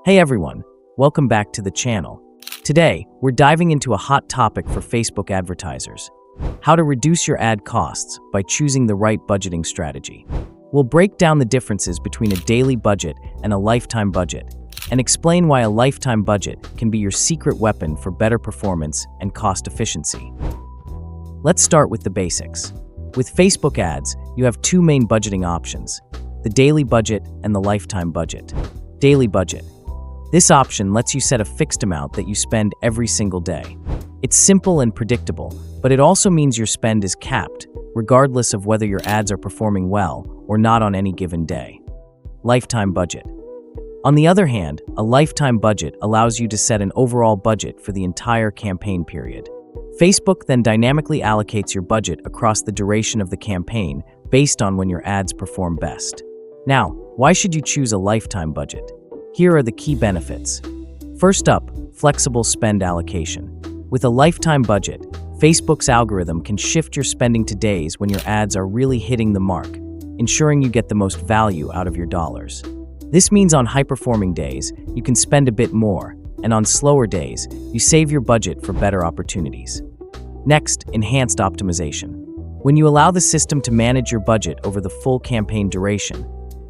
Hey everyone, welcome back to the channel. Today, we're diving into a hot topic for Facebook advertisers: how to reduce your ad costs by choosing the right budgeting strategy. We'll break down the differences between a daily budget and a lifetime budget, and explain why a lifetime budget can be your secret weapon for better performance and cost efficiency. Let's start with the basics. With Facebook ads, you have two main budgeting options: the daily budget and the lifetime budget. Daily budget. This option lets you set a fixed amount that you spend every single day. It's simple and predictable, but it also means your spend is capped, regardless of whether your ads are performing well or not on any given day. Lifetime budget. On the other hand, a lifetime budget allows you to set an overall budget for the entire campaign period. Facebook then dynamically allocates your budget across the duration of the campaign based on when your ads perform best. Now, why should you choose a lifetime budget? Here are the key benefits. First up, flexible spend allocation. With a lifetime budget, Facebook's algorithm can shift your spending to days when your ads are really hitting the mark, ensuring you get the most value out of your dollars. This means on high-performing days, you can spend a bit more, and on slower days, you save your budget for better opportunities. Next, enhanced optimization. When you allow the system to manage your budget over the full campaign duration,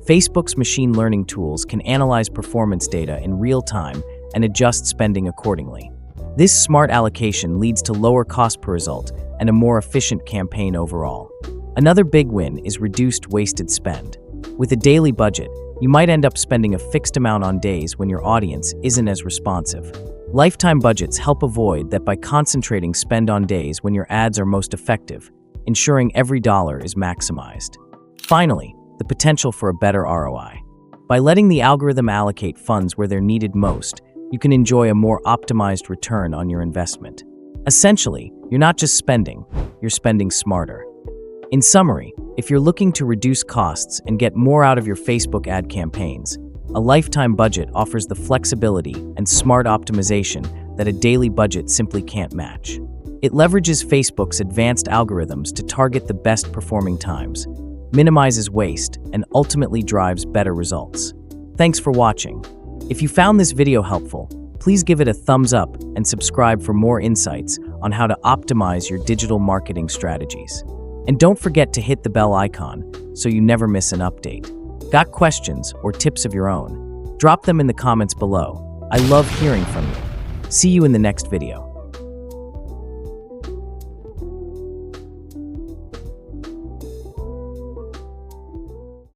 Facebook's machine learning tools can analyze performance data in real time and adjust spending accordingly. This smart allocation leads to lower cost per result and a more efficient campaign overall. Another big win is reduced wasted spend. With a daily budget, you might end up spending a fixed amount on days when your audience isn't as responsive. Lifetime budgets help avoid that by concentrating spend on days when your ads are most effective, ensuring every dollar is maximized. Finally, the potential for a better ROI. By letting the algorithm allocate funds where they're needed most, you can enjoy a more optimized return on your investment. Essentially, you're not just spending, you're spending smarter. In summary, if you're looking to reduce costs and get more out of your Facebook ad campaigns, a lifetime budget offers the flexibility and smart optimization that a daily budget simply can't match. It leverages Facebook's advanced algorithms to target the best performing times, minimizes waste, and ultimately drives better results. Thanks for watching. If you found this video helpful, please give it a thumbs up and subscribe for more insights on how to optimize your digital marketing strategies. And don't forget to hit the bell icon so you never miss an update. Got questions or tips of your own? Drop them in the comments below. I love hearing from you. See you in the next video.